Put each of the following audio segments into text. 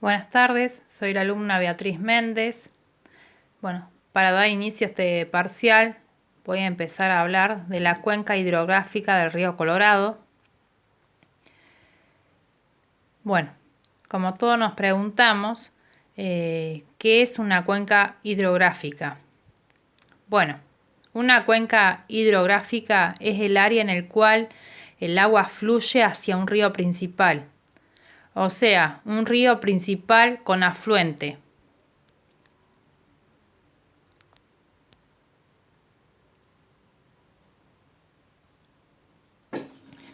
Buenas tardes, soy la alumna Beatriz Méndez. Bueno, para dar inicio a este parcial voy a empezar a hablar de la cuenca hidrográfica del río Colorado. Bueno, como todos nos preguntamos, ¿qué es una cuenca hidrográfica? Bueno, una cuenca hidrográfica es el área en el cual el agua fluye hacia un río principal, o sea, un río principal con afluente.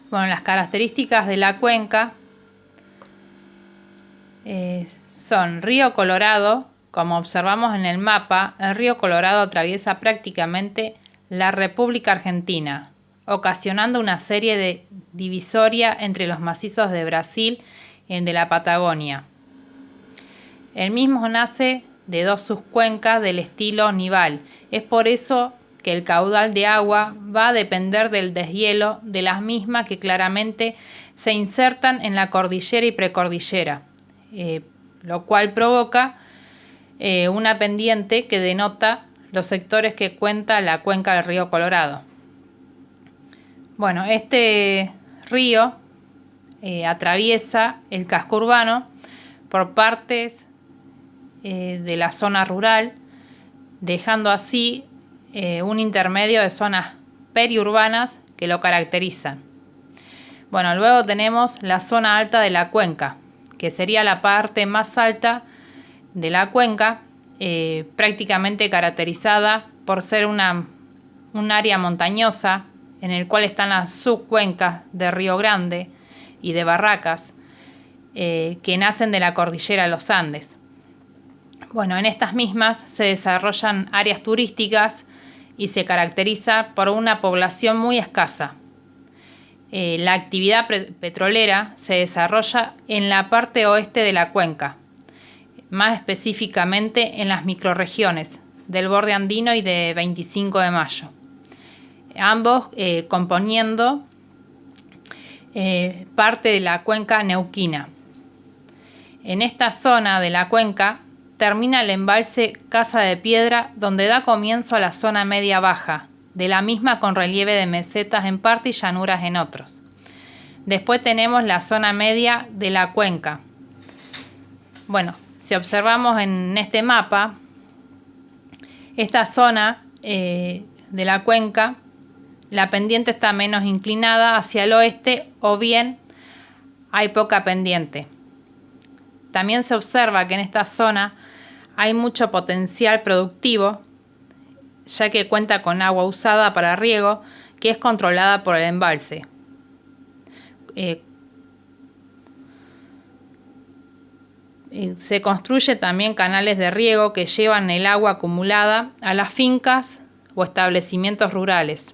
Bueno, las características de la cuenca son río Colorado. Como observamos en el mapa, el río Colorado atraviesa prácticamente la República Argentina, ocasionando una serie de divisoria entre los macizos de Brasil y el de la Patagonia. El mismo nace de dos subcuencas del estilo nival. Es por eso que el caudal de agua va a depender del deshielo de las mismas, que claramente se insertan en la cordillera y precordillera, lo cual provoca una pendiente que denota los sectores que cuenta la cuenca del río Colorado. Bueno, este río atraviesa el casco urbano por partes de la zona rural, dejando así un intermedio de zonas periurbanas que lo caracterizan. Bueno, luego tenemos la zona alta de la cuenca, que sería la parte más alta de la cuenca, prácticamente caracterizada por ser un área montañosa en el cual están las subcuencas de Río Grande y de Barracas, que nacen de la cordillera de los Andes. Bueno, en estas mismas se desarrollan áreas turísticas y se caracteriza por una población muy escasa. La actividad petrolera se desarrolla en la parte oeste de la cuenca, más específicamente en las microrregiones del borde andino y de 25 de Mayo, ambos componiendo parte de la cuenca neuquina. En esta zona de la cuenca termina el embalse Casa de Piedra, donde da comienzo a la zona media-baja, de la misma con relieve de mesetas en parte y llanuras en otros. Después tenemos la zona media de la cuenca. Bueno, si observamos en este mapa, esta zona de la cuenca, la pendiente está menos inclinada hacia el oeste o bien hay poca pendiente. También se observa que en esta zona hay mucho potencial productivo, ya que cuenta con agua usada para riego, que es controlada por el embalse. Se construye también canales de riego que llevan el agua acumulada a las fincas o establecimientos rurales,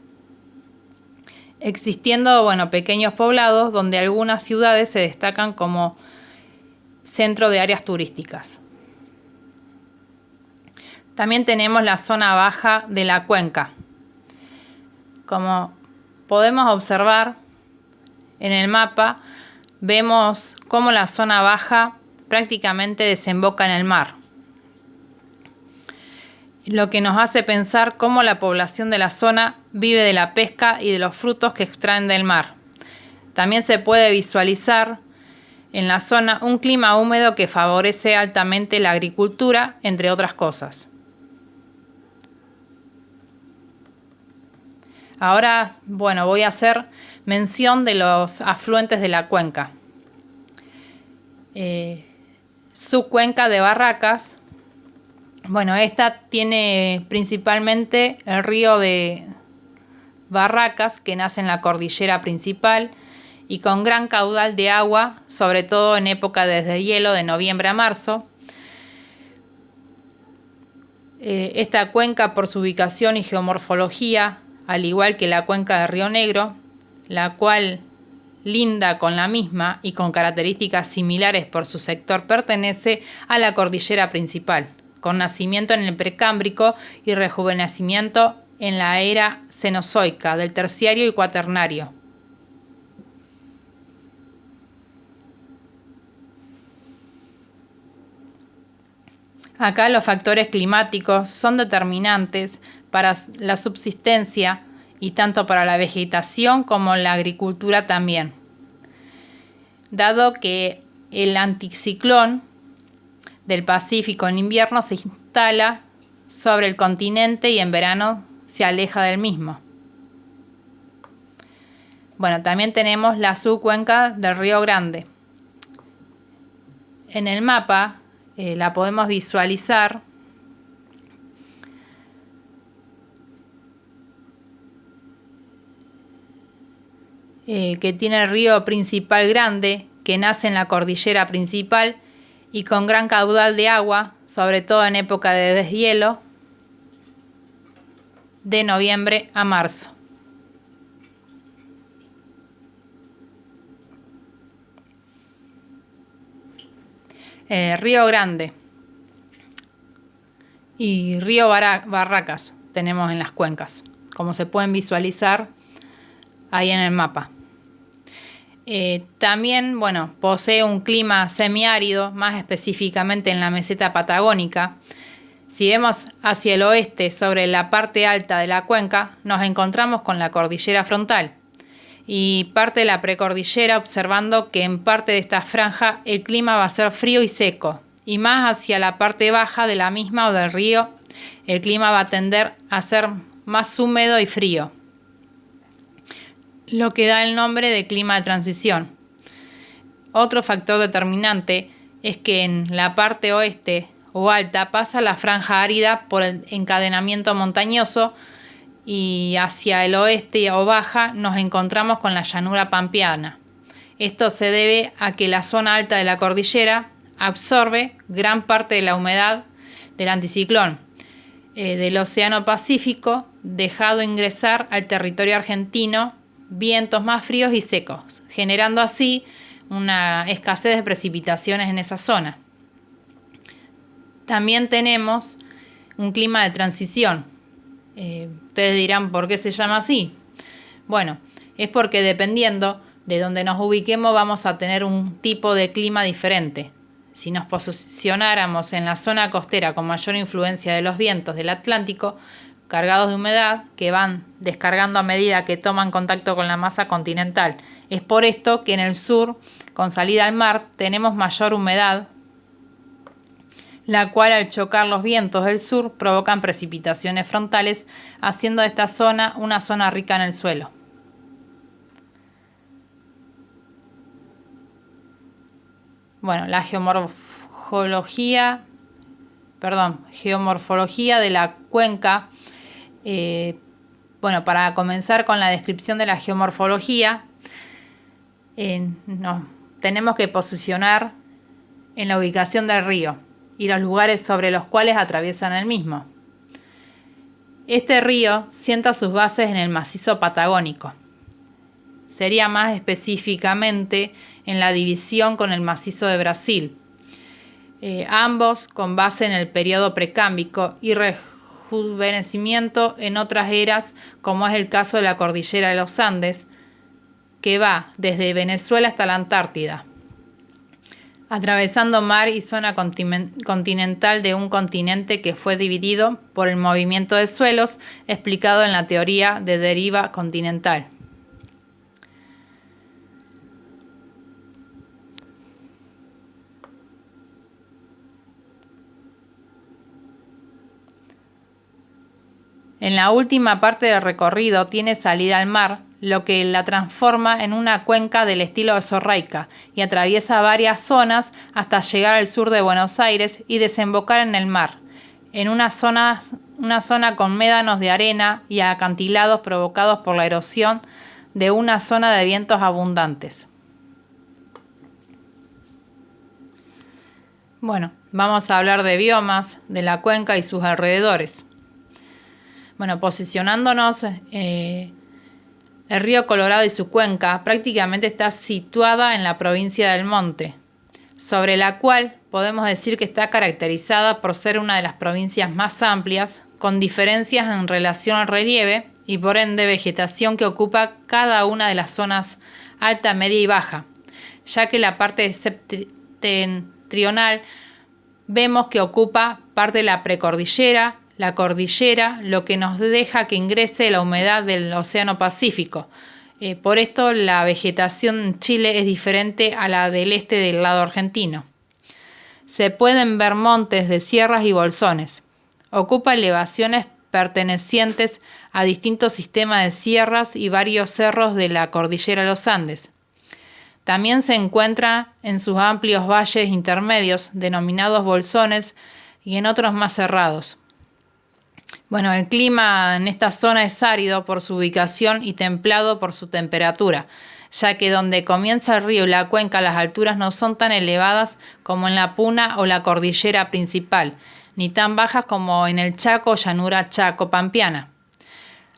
existiendo pequeños poblados donde algunas ciudades se destacan como centro de áreas turísticas. También tenemos la zona baja de la cuenca. Como podemos observar en el mapa, vemos cómo la zona baja prácticamente desemboca en el mar, lo que nos hace pensar cómo la población de la zona vive de la pesca y de los frutos que extraen del mar. También se puede visualizar en la zona un clima húmedo que favorece altamente la agricultura, entre otras cosas. Ahora, voy a hacer mención de los afluentes de la cuenca. Subcuenca de Barracas. Esta tiene principalmente el río de Barracas, que nace en la cordillera principal y con gran caudal de agua, sobre todo en época de deshielo de noviembre a marzo. Esta cuenca, por su ubicación y geomorfología, al igual que la cuenca de Río Negro, la cual linda con la misma y con características similares por su sector, pertenece a la cordillera principal, con nacimiento en el Precámbrico y rejuvenecimiento en la era Cenozoica del Terciario y Cuaternario. Acá los factores climáticos son determinantes para la subsistencia y tanto para la vegetación como la agricultura también, dado que el anticiclón del Pacífico en invierno se instala sobre el continente y en verano se aleja del mismo. Bueno, también tenemos la subcuenca del Río Grande. En el mapa la podemos visualizar que tiene el río principal grande que nace en la cordillera principal y con gran caudal de agua, sobre todo en época de deshielo, de noviembre a marzo. Río Grande y Río Barracas tenemos en las cuencas, como se pueden visualizar ahí en el mapa. También, bueno, posee un clima semiárido, más específicamente en la meseta patagónica. Si vemos hacia el oeste, sobre la parte alta de la cuenca, nos encontramos con la cordillera frontal y parte de la precordillera, observando que en parte de esta franja el clima va a ser frío y seco, y más hacia la parte baja de la misma o del río, el clima va a tender a ser más húmedo y frío, lo que da el nombre de clima de transición. Otro factor determinante es que en la parte oeste o alta pasa la franja árida por el encadenamiento montañoso y hacia el oeste o baja nos encontramos con la llanura pampeana. Esto se debe a que la zona alta de la cordillera absorbe gran parte de la humedad del anticiclón del Océano Pacífico, dejado ingresar al territorio argentino vientos más fríos y secos, generando así una escasez de precipitaciones en esa zona. También tenemos un clima de transición. Ustedes dirán, ¿por qué se llama así? Bueno, es porque dependiendo de donde nos ubiquemos vamos a tener un tipo de clima diferente. Si nos posicionáramos en la zona costera con mayor influencia de los vientos del Atlántico, cargados de humedad, que van descargando a medida que toman contacto con la masa continental. Es por esto que en el sur, con salida al mar, tenemos mayor humedad, la cual al chocar los vientos del sur provocan precipitaciones frontales, haciendo de esta zona una zona rica en el suelo. Bueno, la geomorfología de la cuenca. Bueno, para comenzar con la descripción de la geomorfología, tenemos que posicionar en la ubicación del río y los lugares sobre los cuales atraviesan el mismo. Este río sienta sus bases en el macizo patagónico. Sería más específicamente en la división con el macizo de Brasil, ambos con base en el periodo precámbrico y rejuvenecimiento en otras eras, como es el caso de la cordillera de los Andes, que va desde Venezuela hasta la Antártida, atravesando mar y zona continental de un continente que fue dividido por el movimiento de suelos explicado en la teoría de deriva continental. En la última parte del recorrido tiene salida al mar, lo que la transforma en una cuenca del estilo de Sorreica y atraviesa varias zonas hasta llegar al sur de Buenos Aires y desembocar en el mar, en una zona con médanos de arena y acantilados provocados por la erosión de una zona de vientos abundantes. Bueno, vamos a hablar de biomas, de la cuenca y sus alrededores. Bueno, posicionándonos, el río Colorado y su cuenca prácticamente está situada en la provincia del Monte, sobre la cual podemos decir que está caracterizada por ser una de las provincias más amplias, con diferencias en relación al relieve y por ende vegetación que ocupa cada una de las zonas alta, media y baja, ya que la parte septentrional vemos que ocupa parte de la precordillera, la cordillera, lo que nos deja que ingrese la humedad del Océano Pacífico. Por esto la vegetación en Chile es diferente a la del este del lado argentino. Se pueden ver montes de sierras y bolsones. Ocupa elevaciones pertenecientes a distintos sistemas de sierras y varios cerros de la cordillera de los Andes. También se encuentra en sus amplios valles intermedios, denominados bolsones, y en otros más cerrados. Bueno, el clima en esta zona es árido por su ubicación y templado por su temperatura, ya que donde comienza el río y la cuenca las alturas no son tan elevadas como en la Puna o la cordillera principal, ni tan bajas como en el Chaco o llanura chaco-pampeana.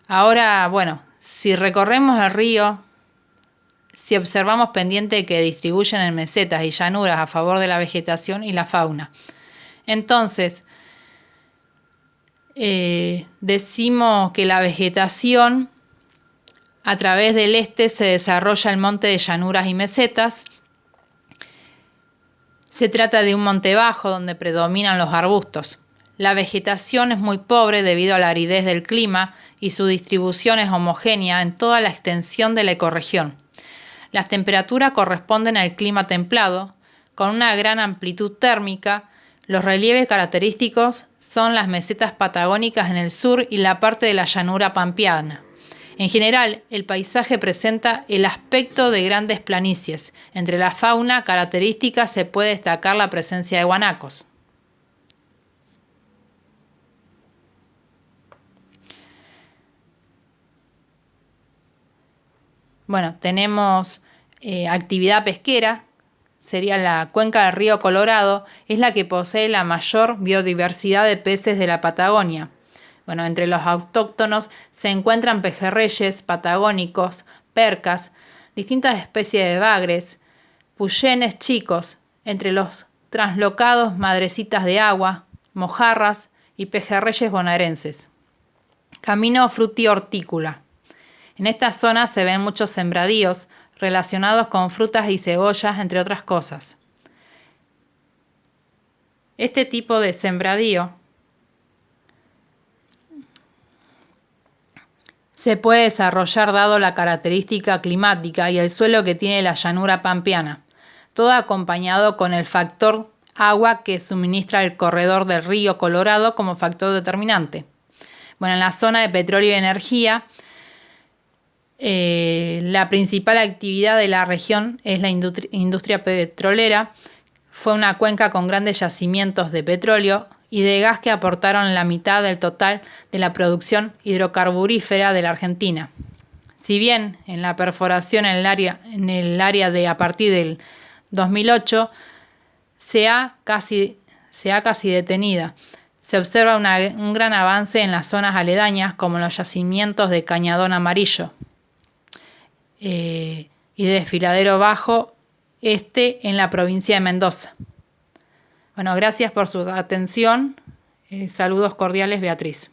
Ahora, bueno, si recorremos el río, si observamos pendientes que distribuyen en mesetas y llanuras a favor de la vegetación y la fauna. Entonces, decimos que la vegetación a través del este se desarrolla el monte de llanuras y mesetas. Se trata de un monte bajo donde predominan los arbustos. La vegetación es muy pobre debido a la aridez del clima y su distribución es homogénea en toda la extensión de la ecorregión. Las temperaturas corresponden al clima templado, con una gran amplitud térmica. Los relieves característicos son las mesetas patagónicas en el sur y la parte de la llanura pampeana. En general, el paisaje presenta el aspecto de grandes planicies. Entre la fauna característica se puede destacar la presencia de guanacos. Bueno, tenemos actividad pesquera, sería la cuenca del río Colorado, es la que posee la mayor biodiversidad de peces de la Patagonia. Bueno, entre los autóctonos se encuentran pejerreyes patagónicos, percas, distintas especies de bagres, puyenes chicos, entre los translocados madrecitas de agua, mojarras y pejerreyes bonaerenses. Camino frutihortícola. En esta zona se ven muchos sembradíos relacionados con frutas y cebollas, entre otras cosas. Este tipo de sembradío se puede desarrollar dado la característica climática y el suelo que tiene la llanura pampeana, todo acompañado con el factor agua que suministra el corredor del río Colorado como factor determinante. Bueno, en la zona de petróleo y energía, la principal actividad de la región es la industria petrolera. Fue una cuenca con grandes yacimientos de petróleo y de gas que aportaron la mitad del total de la producción hidrocarburífera de la Argentina. Si bien en la perforación en el área de a partir del 2008 se ha casi detenida, se observa un gran avance en las zonas aledañas como los yacimientos de Cañadón Amarillo y de Desfiladero Bajo en la provincia de Mendoza. Bueno, gracias por su atención. Saludos cordiales, Beatriz.